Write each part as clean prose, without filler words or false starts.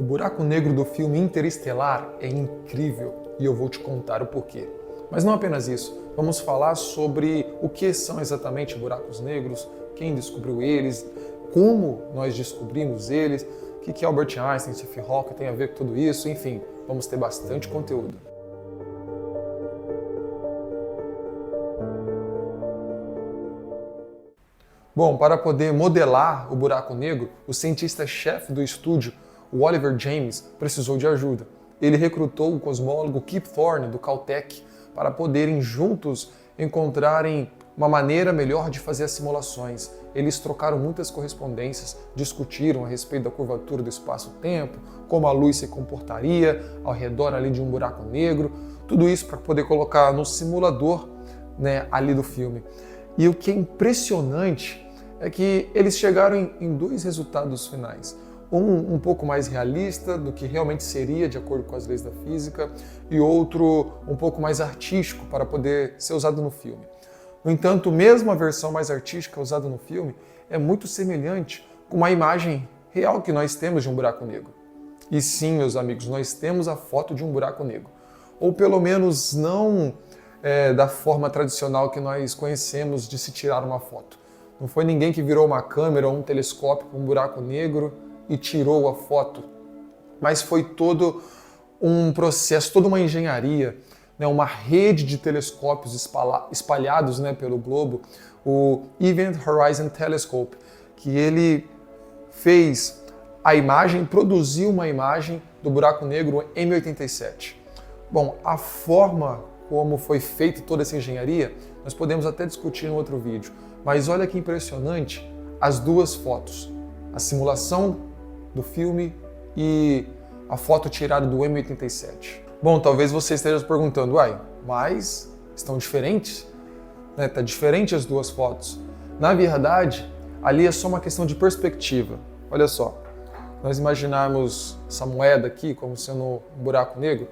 O buraco negro do filme Interestelar é incrível e eu vou te contar o porquê. Mas não apenas isso, vamos falar sobre o que são exatamente buracos negros, quem descobriu eles, como nós descobrimos eles, o que Albert Einstein, Stephen Hawking tem a ver com tudo isso, enfim, vamos ter bastante conteúdo. Bom, para poder modelar o buraco negro, o cientista-chefe do estúdio, o Oliver James, precisou de ajuda. Ele recrutou o cosmólogo Kip Thorne, do Caltech, para poderem juntos encontrarem uma maneira melhor de fazer as simulações. Eles trocaram muitas correspondências, discutiram a respeito da curvatura do espaço-tempo, como a luz se comportaria ao redor ali de um buraco negro, tudo isso para poder colocar no simulador, ali do filme. E o que é impressionante é que eles chegaram em dois resultados finais. Um pouco mais realista do que realmente seria de acordo com as leis da física e outro um pouco mais artístico para poder ser usado no filme. No entanto, mesmo a versão mais artística usada no filme é muito semelhante com uma imagem real que nós temos de um buraco negro. E sim, meus amigos, nós temos a foto de um buraco negro. Ou pelo menos não da forma tradicional que nós conhecemos de se tirar uma foto. Não foi ninguém que virou uma câmera ou um telescópio para um buraco negro e tirou a foto, mas foi todo um processo, toda uma engenharia, uma rede de telescópios espalhados pelo globo, o Event Horizon Telescope, que ele fez a imagem, produziu uma imagem do buraco negro M87. Bom, a forma como foi feita toda essa engenharia, nós podemos até discutir em outro vídeo, mas olha que impressionante as duas fotos, a simulação do filme e a foto tirada do M87. Bom, talvez você esteja se perguntando, mas estão diferentes? Tá diferente as duas fotos. Na verdade, ali é só uma questão de perspectiva. Olha só, nós imaginarmos essa moeda aqui como sendo um buraco negro,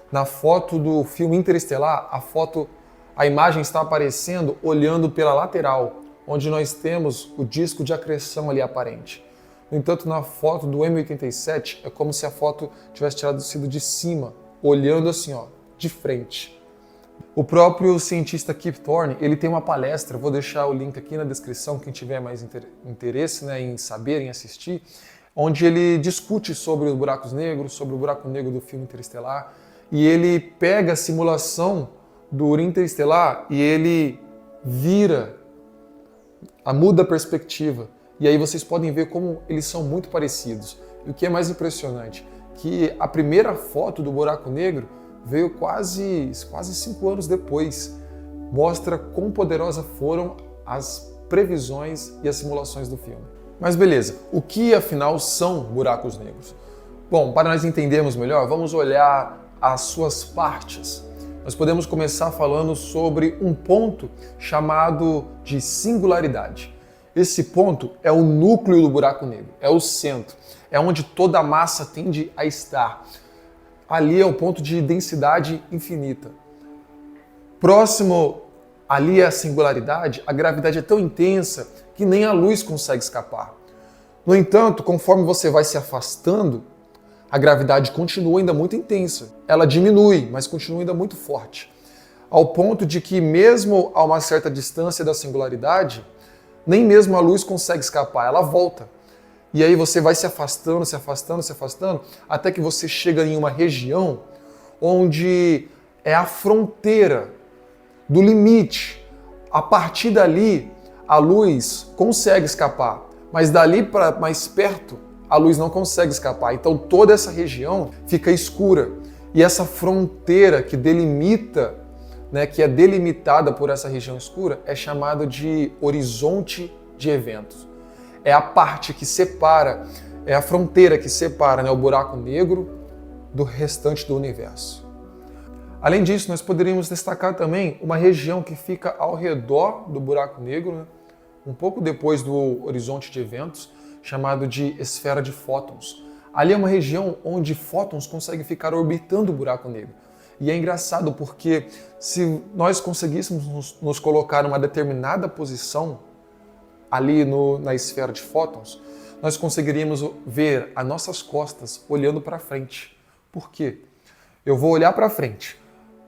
na foto do filme Interestelar, a imagem está aparecendo olhando pela lateral, onde nós temos o disco de acreção ali aparente. No entanto, na foto do M87, é como se a foto tivesse sido de cima, olhando assim, de frente. O próprio cientista Kip Thorne, ele tem uma palestra, vou deixar o link aqui na descrição, quem tiver mais interesse em saber, em assistir, onde ele discute sobre os buracos negros, sobre o buraco negro do filme Interestelar, e ele pega a simulação do Interestelar e ele muda a perspectiva. E aí vocês podem ver como eles são muito parecidos. E o que é mais impressionante, que a primeira foto do buraco negro veio quase 5 anos depois. Mostra quão poderosas foram as previsões e as simulações do filme. Mas beleza, o que afinal são buracos negros? Bom, para nós entendermos melhor, vamos olhar as suas partes. Nós podemos começar falando sobre um ponto chamado de singularidade. Esse ponto é o núcleo do buraco negro, é o centro, é onde toda a massa tende a estar. Ali é o ponto de densidade infinita. Próximo ali à singularidade, a gravidade é tão intensa que nem a luz consegue escapar. No entanto, conforme você vai se afastando, a gravidade continua ainda muito intensa. Ela diminui, mas continua ainda muito forte. Ao ponto de que mesmo a uma certa distância da singularidade, nem mesmo a luz consegue escapar, ela volta. E aí você vai se afastando, se afastando, se afastando, até que você chega em uma região onde é a fronteira do limite. A partir dali, a luz consegue escapar, mas dali para mais perto, a luz não consegue escapar. Então toda essa região fica escura. E essa fronteira que delimita, que é delimitada por essa região escura, é chamada de horizonte de eventos. É a parte que separa, é a fronteira que separa o buraco negro do restante do universo. Além disso, nós poderíamos destacar também uma região que fica ao redor do buraco negro, um pouco depois do horizonte de eventos, chamado de esfera de fótons. Ali é uma região onde fótons conseguem ficar orbitando o buraco negro. E é engraçado porque se nós conseguíssemos nos colocar em uma determinada posição ali na esfera de fótons, nós conseguiríamos ver as nossas costas olhando para frente. Por quê? Eu vou olhar para frente,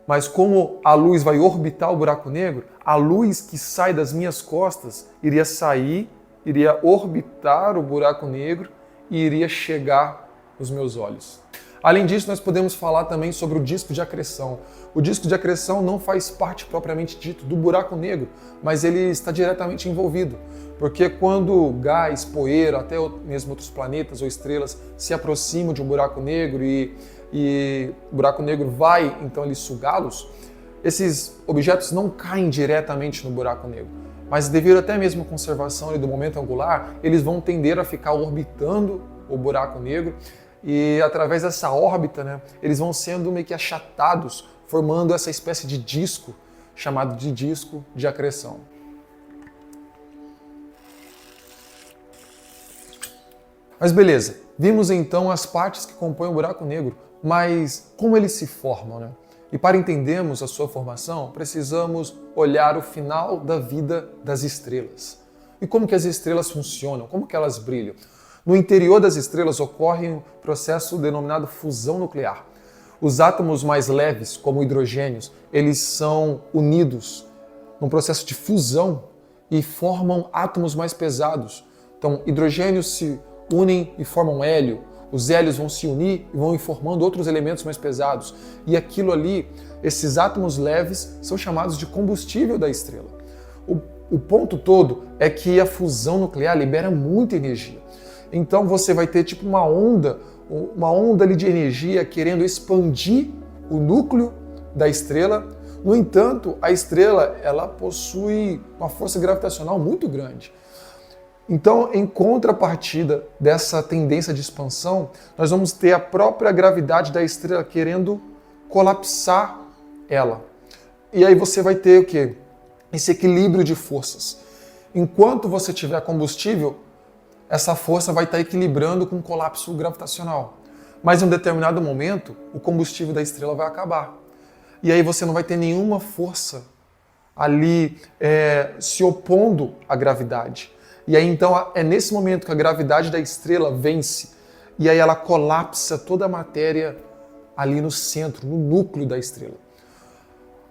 mas como a luz vai orbitar o buraco negro, a luz que sai das minhas costas iria sair, iria orbitar o buraco negro e iria chegar nos meus olhos. Além disso, nós podemos falar também sobre o disco de acreção. O disco de acreção não faz parte propriamente dito do buraco negro, mas ele está diretamente envolvido. Porque quando gás, poeira, até mesmo outros planetas ou estrelas se aproximam de um buraco negro e o buraco negro vai, então, ele sugá-los, esses objetos não caem diretamente no buraco negro. Mas devido até mesmo à conservação do momento angular, eles vão tender a ficar orbitando o buraco negro e através dessa órbita, eles vão sendo meio que achatados, formando essa espécie de disco, chamado de disco de acreção. Mas beleza, vimos então as partes que compõem o buraco negro, mas como eles se formam, E para entendermos a sua formação, precisamos olhar o final da vida das estrelas. E como que as estrelas funcionam, como que elas brilham. No interior das estrelas ocorre um processo denominado fusão nuclear. Os átomos mais leves, como hidrogênios, eles são unidos num processo de fusão e formam átomos mais pesados. Então, hidrogênios se unem e formam hélio. Os hélios vão se unir e vão formando outros elementos mais pesados. E aquilo ali, esses átomos leves, são chamados de combustível da estrela. O ponto todo é que a fusão nuclear libera muita energia. Então você vai ter tipo uma onda ali de energia querendo expandir o núcleo da estrela. No entanto, a estrela ela possui uma força gravitacional muito grande. Então, em contrapartida dessa tendência de expansão, nós vamos ter a própria gravidade da estrela querendo colapsar ela. E aí você vai ter o quê? Esse equilíbrio de forças. Enquanto você tiver combustível, essa força vai estar equilibrando com o colapso gravitacional. Mas em um determinado momento, o combustível da estrela vai acabar. E aí você não vai ter nenhuma força ali se opondo à gravidade. E aí então é nesse momento que a gravidade da estrela vence e aí ela colapsa toda a matéria ali no centro, no núcleo da estrela.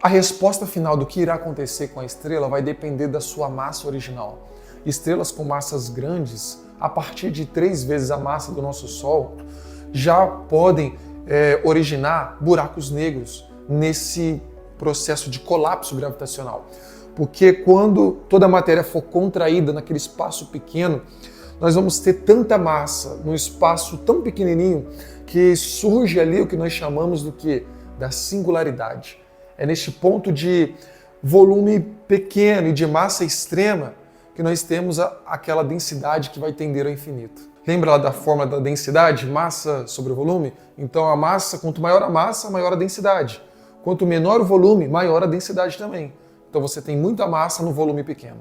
A resposta final do que irá acontecer com a estrela vai depender da sua massa original. Estrelas com massas grandes, a partir de 3 vezes a massa do nosso Sol, já podem originar buracos negros nesse processo de colapso gravitacional. Porque quando toda a matéria for contraída naquele espaço pequeno, nós vamos ter tanta massa num espaço tão pequenininho que surge ali o que nós chamamos do quê? Da singularidade. É neste ponto de volume pequeno e de massa extrema que nós temos aquela densidade que vai tender ao infinito. Lembra lá da fórmula da densidade? Massa sobre o volume? Então a massa, quanto maior a massa, maior a densidade. Quanto menor o volume, maior a densidade também. Então você tem muita massa no volume pequeno.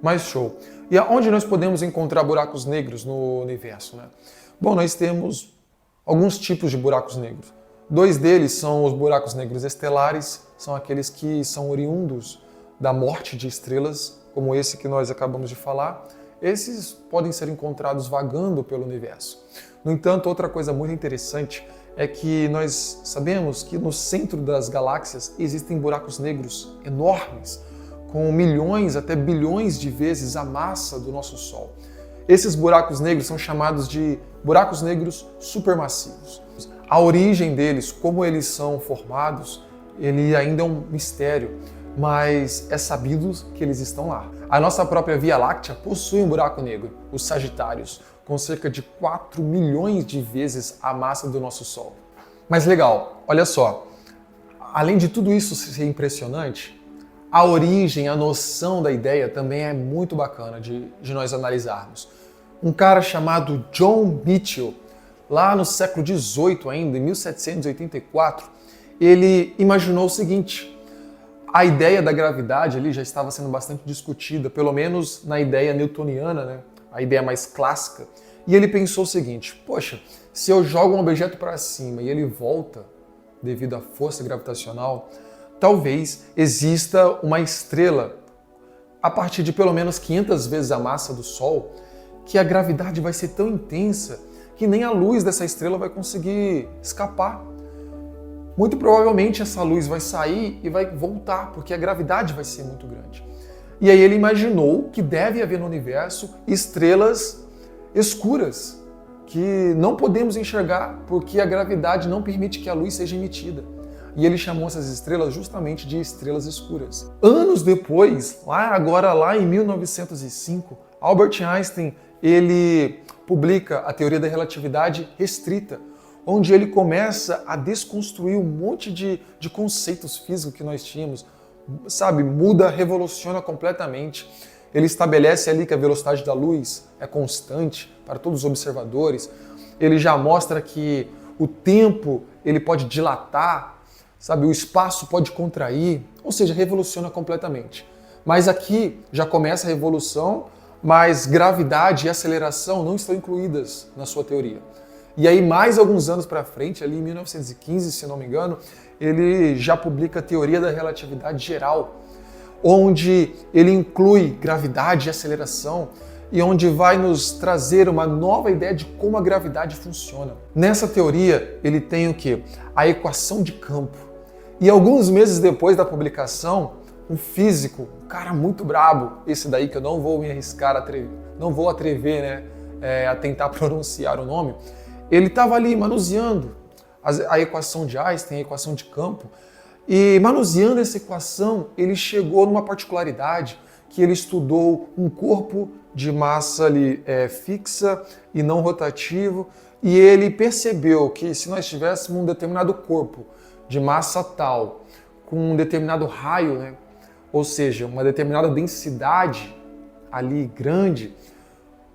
Mais show. E aonde nós podemos encontrar buracos negros no universo? Bom, nós temos alguns tipos de buracos negros. 2 deles são os buracos negros estelares, são aqueles que são oriundos da morte de estrelas, como esse que nós acabamos de falar. Esses podem ser encontrados vagando pelo universo. No entanto, outra coisa muito interessante é que nós sabemos que no centro das galáxias existem buracos negros enormes, com milhões até bilhões de vezes a massa do nosso Sol. Esses buracos negros são chamados de buracos negros supermassivos. A origem deles, como eles são formados, ele ainda é um mistério, mas é sabido que eles estão lá. A nossa própria Via Láctea possui um buraco negro, os Sagitários, com cerca de 4 milhões de vezes a massa do nosso Sol. Mas legal, olha só, além de tudo isso ser impressionante, a origem, a noção da ideia também é muito bacana de nós analisarmos. Um cara chamado John Michell, lá no século XVIII ainda, em 1784, ele imaginou o seguinte: a ideia da gravidade ali já estava sendo bastante discutida, pelo menos na ideia newtoniana, a ideia mais clássica. E ele pensou o seguinte: poxa, se eu jogo um objeto para cima e ele volta devido à força gravitacional, talvez exista uma estrela a partir de pelo menos 500 vezes a massa do Sol que a gravidade vai ser tão intensa que nem a luz dessa estrela vai conseguir escapar. Muito provavelmente essa luz vai sair e vai voltar, porque a gravidade vai ser muito grande. E aí ele imaginou que deve haver no universo estrelas escuras, que não podemos enxergar porque a gravidade não permite que a luz seja emitida. E ele chamou essas estrelas justamente de estrelas escuras. Anos depois, lá em 1905, Albert Einstein ele publica a teoria da relatividade restrita, onde ele começa a desconstruir um monte de conceitos físicos que nós tínhamos, sabe, muda, revoluciona completamente. Ele estabelece ali que a velocidade da luz é constante para todos os observadores. Ele já mostra que o tempo ele pode dilatar, sabe, o espaço pode contrair, ou seja, revoluciona completamente. Mas aqui já começa a revolução, mas gravidade e aceleração não estão incluídas na sua teoria. E aí, mais alguns anos para frente, ali em 1915, se não me engano, ele já publica a teoria da relatividade geral, onde ele inclui gravidade e aceleração e onde vai nos trazer uma nova ideia de como a gravidade funciona. Nessa teoria, ele tem o quê? A equação de campo. E alguns meses depois da publicação, um físico, um cara muito brabo, esse daí que eu não vou me arriscar, não vou atrever, a tentar pronunciar o nome, ele estava ali manuseando a equação de Einstein, a equação de campo, e manuseando essa equação, ele chegou numa particularidade que ele estudou um corpo de massa ali, fixa e não rotativo, e ele percebeu que se nós tivéssemos um determinado corpo de massa tal, com um determinado raio, ou seja, uma determinada densidade ali grande,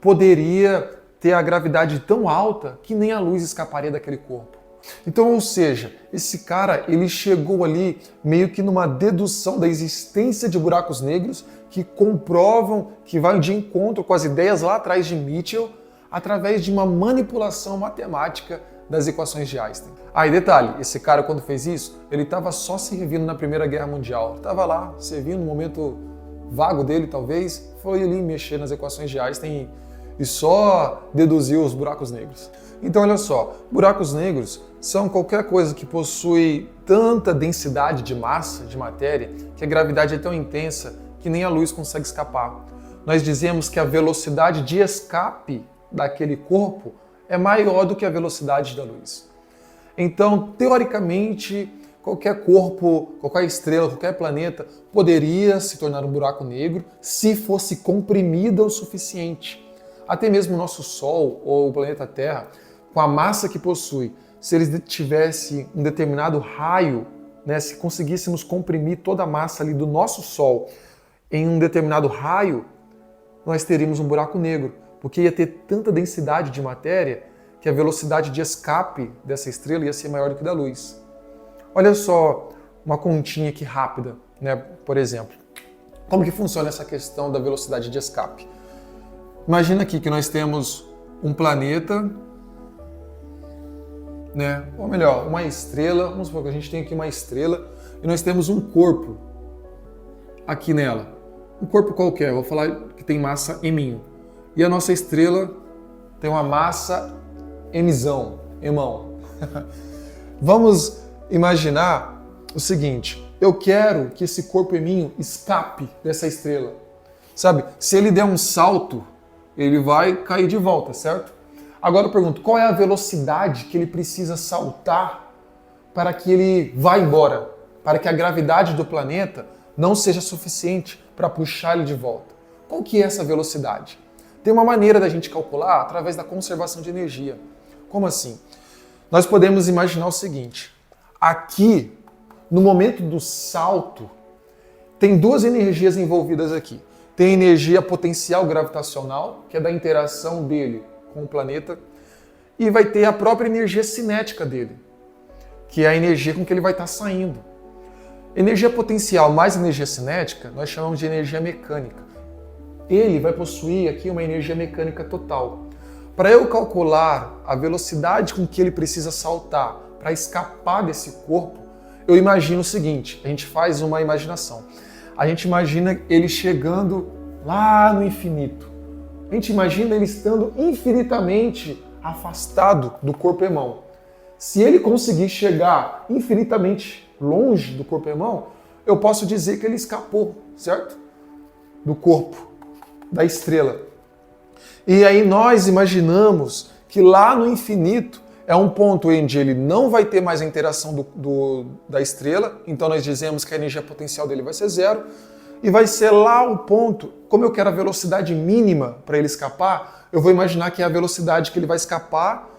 poderia ter a gravidade tão alta que nem a luz escaparia daquele corpo. Então, ou seja, esse cara ele chegou ali meio que numa dedução da existência de buracos negros que comprovam que vai de encontro com as ideias lá atrás de Mitchell através de uma manipulação matemática das equações de Einstein. E detalhe, esse cara quando fez isso, ele estava só servindo na Primeira Guerra Mundial. Ele estava lá servindo no momento vago dele, talvez, foi ali mexer nas equações de Einstein e só deduziu os buracos negros. Então olha só, buracos negros são qualquer coisa que possui tanta densidade de massa, de matéria, que a gravidade é tão intensa que nem a luz consegue escapar. Nós dizemos que a velocidade de escape daquele corpo é maior do que a velocidade da luz. Então, teoricamente, qualquer corpo, qualquer estrela, qualquer planeta poderia se tornar um buraco negro se fosse comprimida o suficiente. Até mesmo o nosso Sol ou o planeta Terra, com a massa que possui, se eles tivessem um determinado raio, se conseguíssemos comprimir toda a massa ali do nosso Sol em um determinado raio, nós teríamos um buraco negro, porque ia ter tanta densidade de matéria que a velocidade de escape dessa estrela ia ser maior do que da luz. Olha só uma continha aqui rápida, por exemplo. Como que funciona essa questão da velocidade de escape? Imagina aqui que nós temos um planeta, ou melhor, uma estrela. Vamos supor que a gente tem aqui uma estrela e nós temos um corpo aqui nela. Um corpo qualquer, vou falar que tem massa M. E a nossa estrela tem uma massa Mzão, Mão. Vamos imaginar o seguinte, eu quero que esse corpo M escape dessa estrela. Sabe, se ele der um salto, ele vai cair de volta, certo? Agora eu pergunto, qual é a velocidade que ele precisa saltar para que ele vá embora? Para que a gravidade do planeta não seja suficiente para puxar ele de volta. Qual que é essa velocidade? Tem uma maneira da gente calcular através da conservação de energia. Como assim? Nós podemos imaginar o seguinte, aqui, no momento do salto, tem duas energias envolvidas aqui. Tem a energia potencial gravitacional, que é da interação dele com o planeta, e vai ter a própria energia cinética dele, que é a energia com que ele vai estar saindo. Energia potencial mais energia cinética, nós chamamos de energia mecânica. Ele vai possuir aqui uma energia mecânica total. Para eu calcular a velocidade com que ele precisa saltar para escapar desse corpo, eu imagino o seguinte, a gente faz uma imaginação. A gente imagina ele chegando lá no infinito, A gente imagina ele estando infinitamente afastado do corpo-irmão. Se ele conseguir chegar infinitamente longe do corpo-irmão, eu posso dizer que ele escapou, certo? Do corpo, da estrela. E aí nós imaginamos que lá no infinito é um ponto onde ele não vai ter mais a interação da estrela, então nós dizemos que a energia potencial dele vai ser zero, e vai ser lá o ponto, como eu quero a velocidade mínima para ele escapar, eu vou imaginar que é a velocidade que ele vai escapar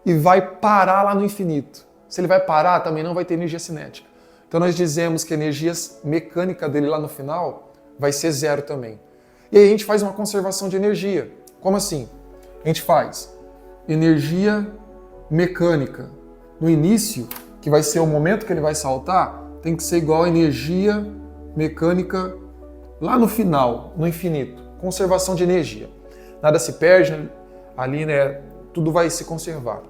e vai parar lá no infinito. Se ele vai parar, também não vai ter energia cinética. Então nós dizemos que a energia mecânica dele lá no final vai ser zero também. E aí a gente faz uma conservação de energia. Como assim? A gente faz energia mecânica no início, que vai ser o momento que ele vai saltar, tem que ser igual a energia mecânica lá no final, no infinito. Conservação de energia. Nada se perde ali, né? Tudo vai se conservar.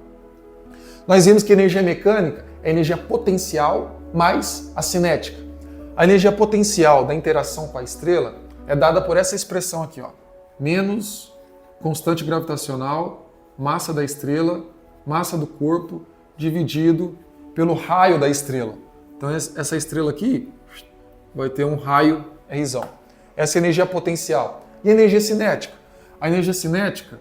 Nós vimos que a energia mecânica é a energia potencial mais a cinética. A energia potencial da interação com a estrela é dada por essa expressão aqui, ó. Menos constante gravitacional, massa da estrela, massa do corpo, dividido pelo raio da estrela. Então essa estrela aqui vai ter um raio Rzão. Essa é a energia potencial. E a energia cinética? A energia cinética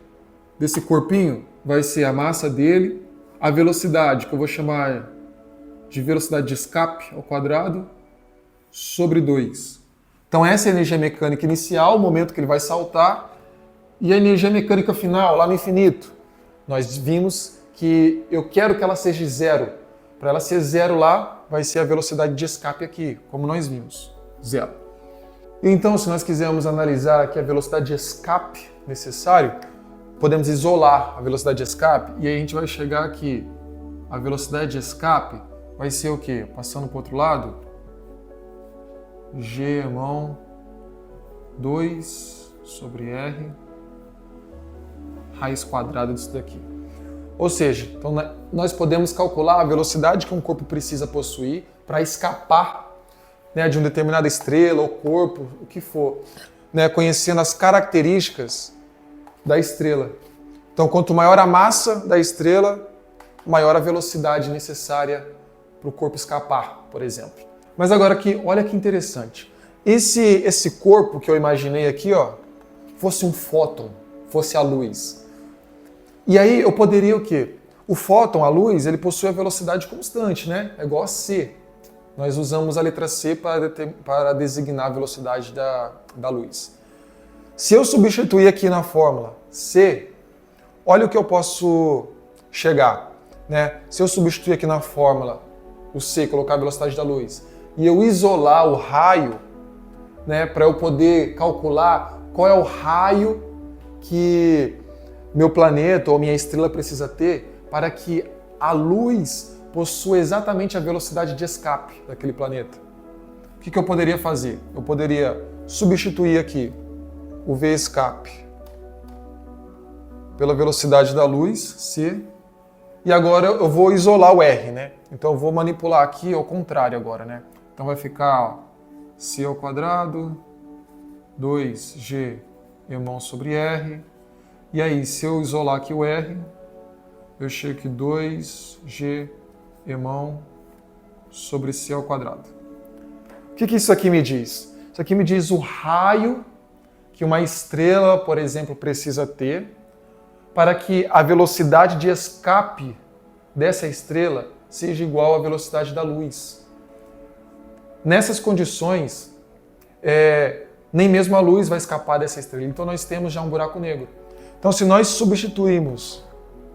desse corpinho vai ser a massa dele, a velocidade, que eu vou chamar de velocidade de escape ao quadrado, sobre 2. Então essa é a energia mecânica inicial, o momento que ele vai saltar, e a energia mecânica final, lá no infinito. Nós vimos que eu quero que ela seja zero. Para ela ser zero lá, vai ser a velocidade de escape aqui, como nós vimos, zero. Então, se nós quisermos analisar aqui a velocidade de escape necessário, podemos isolar a velocidade de escape e aí a gente vai chegar aqui. A velocidade de escape vai ser o quê? Passando para o outro lado, G mão 2 sobre R raiz quadrada disso daqui. Ou seja, então nós podemos calcular a velocidade que um corpo precisa possuir para escapar, né, de uma determinada estrela ou corpo, o que for, né, conhecendo as características da estrela. Então, quanto maior a massa da estrela, maior a velocidade necessária para o corpo escapar, por exemplo. Mas agora aqui, olha que interessante. Esse corpo que eu imaginei aqui, ó, fosse um fóton, fosse a luz. E aí eu poderia o quê? O fóton, a luz, ele possui a velocidade constante, né? É igual a c. Nós usamos a letra c para designar a velocidade da luz. Se eu substituir aqui na fórmula c, olha o que eu posso chegar, né? Se eu substituir aqui na fórmula o c, colocar a velocidade da luz, e eu isolar o raio, né, para eu poder calcular qual é o raio que meu planeta ou minha estrela precisa ter para que a luz possua exatamente a velocidade de escape daquele planeta. O que eu poderia fazer? Eu poderia substituir aqui o v escape pela velocidade da luz, c, e agora eu vou isolar o r, né? Então eu vou manipular aqui ao contrário agora, né? Então vai ficar, ó, c ao quadrado, 2g irmão sobre r. E aí, se eu isolar aqui o r, eu chego aqui 2g irmão sobre c ao quadrado. O que isso aqui me diz? Isso aqui me diz o raio que uma estrela, por exemplo, precisa ter para que a velocidade de escape dessa estrela seja igual à velocidade da luz. Nessas condições, nem mesmo a luz vai escapar dessa estrela. Então nós temos já um buraco negro. Então, se nós substituirmos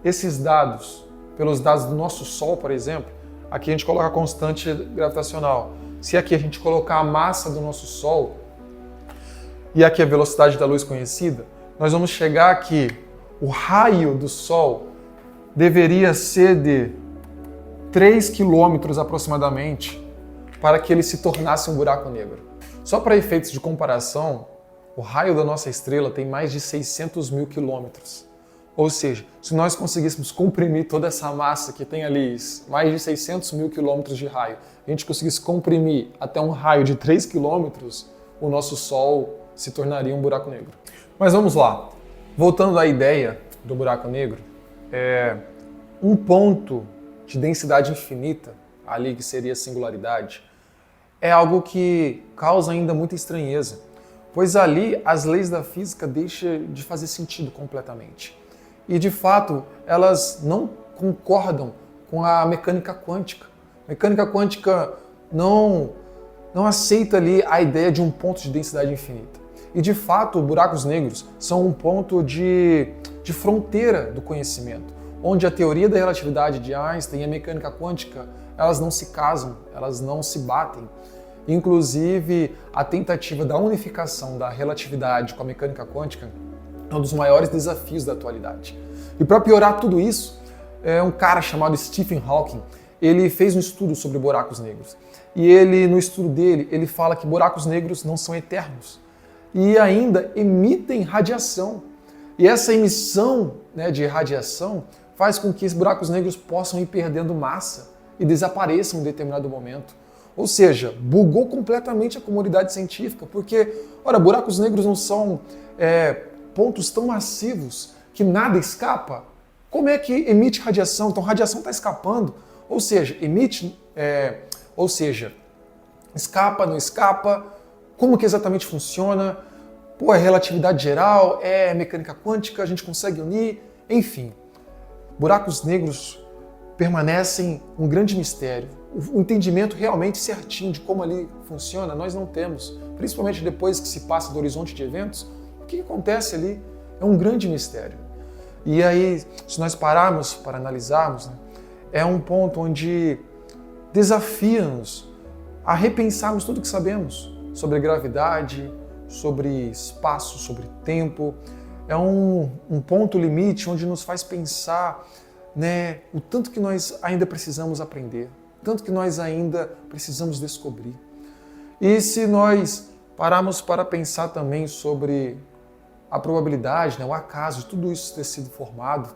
esses dados pelos dados do nosso Sol, por exemplo, aqui a gente coloca a constante gravitacional. Se aqui a gente colocar a massa do nosso Sol e aqui a velocidade da luz conhecida, nós vamos chegar que o raio do Sol deveria ser de 3 quilômetros aproximadamente para que ele se tornasse um buraco negro. Só para efeitos de comparação, o raio da nossa estrela tem mais de 600 mil quilômetros. Ou seja, se nós conseguíssemos comprimir toda essa massa que tem ali, mais de 600 mil quilômetros de raio, a gente conseguisse comprimir até um raio de 3 quilômetros, o nosso Sol se tornaria um buraco negro. Mas vamos lá. Voltando à ideia do buraco negro, um ponto de densidade infinita, ali que seria a singularidade, é algo que causa ainda muita estranheza, pois ali as leis da física deixam de fazer sentido completamente. E de fato, elas não concordam com a mecânica quântica. A mecânica quântica não aceita ali a ideia de um ponto de densidade infinita. E de fato, buracos negros são um ponto de fronteira do conhecimento, onde a teoria da relatividade de Einstein e a mecânica quântica, elas não se casam, elas não se batem. Inclusive, a tentativa da unificação da relatividade com a mecânica quântica é um dos maiores desafios da atualidade. E para piorar tudo isso, um cara chamado Stephen Hawking, ele fez um estudo sobre buracos negros. E ele, no estudo dele, ele fala que buracos negros não são eternos e ainda emitem radiação. E essa emissão, de radiação faz com que esses buracos negros possam ir perdendo massa e desapareçam em determinado momento. Ou seja, bugou completamente a comunidade científica, porque, ora, buracos negros não são pontos tão massivos que nada escapa? Como é que emite radiação? Então, radiação está escapando, ou seja, escapa, não escapa, como que exatamente funciona? Pô, é relatividade geral, é mecânica quântica, a gente consegue unir, enfim. Buracos negros permanecem um grande mistério. O entendimento realmente certinho de como ali funciona, nós não temos. Principalmente depois que se passa do horizonte de eventos, o que acontece ali é um grande mistério. E aí, se nós pararmos para analisarmos, é um ponto onde desafia-nos a repensarmos tudo que sabemos sobre gravidade, sobre espaço, sobre tempo. É um ponto limite onde nos faz pensar, o tanto que nós ainda precisamos aprender, tanto que nós ainda precisamos descobrir. E se nós pararmos para pensar também sobre a probabilidade, o acaso de tudo isso ter sido formado,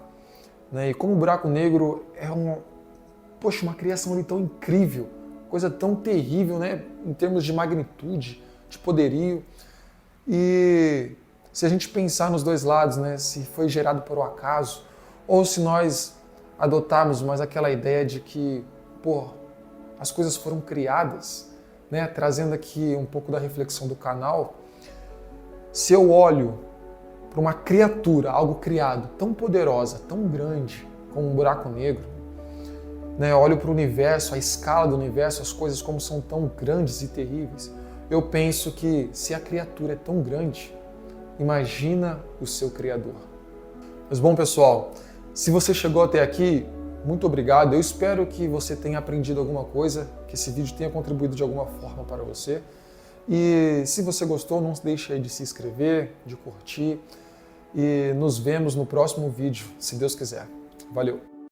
e como o buraco negro é uma criação ali tão incrível, coisa tão terrível, em termos de magnitude, de poderio. E se a gente pensar nos dois lados, se foi gerado por um acaso, ou se nós adotarmos mais aquela ideia de que, as coisas foram criadas, trazendo aqui um pouco da reflexão do canal, se eu olho para uma criatura, algo criado, tão poderosa, tão grande, como um buraco negro, olho para o universo, a escala do universo, as coisas como são tão grandes e terríveis, eu penso que se a criatura é tão grande, imagina o seu Criador. Mas bom, pessoal, se você chegou até aqui, muito obrigado. Eu espero que você tenha aprendido alguma coisa, que esse vídeo tenha contribuído de alguma forma para você. E se você gostou, não deixe aí de se inscrever, de curtir. E nos vemos no próximo vídeo, se Deus quiser. Valeu!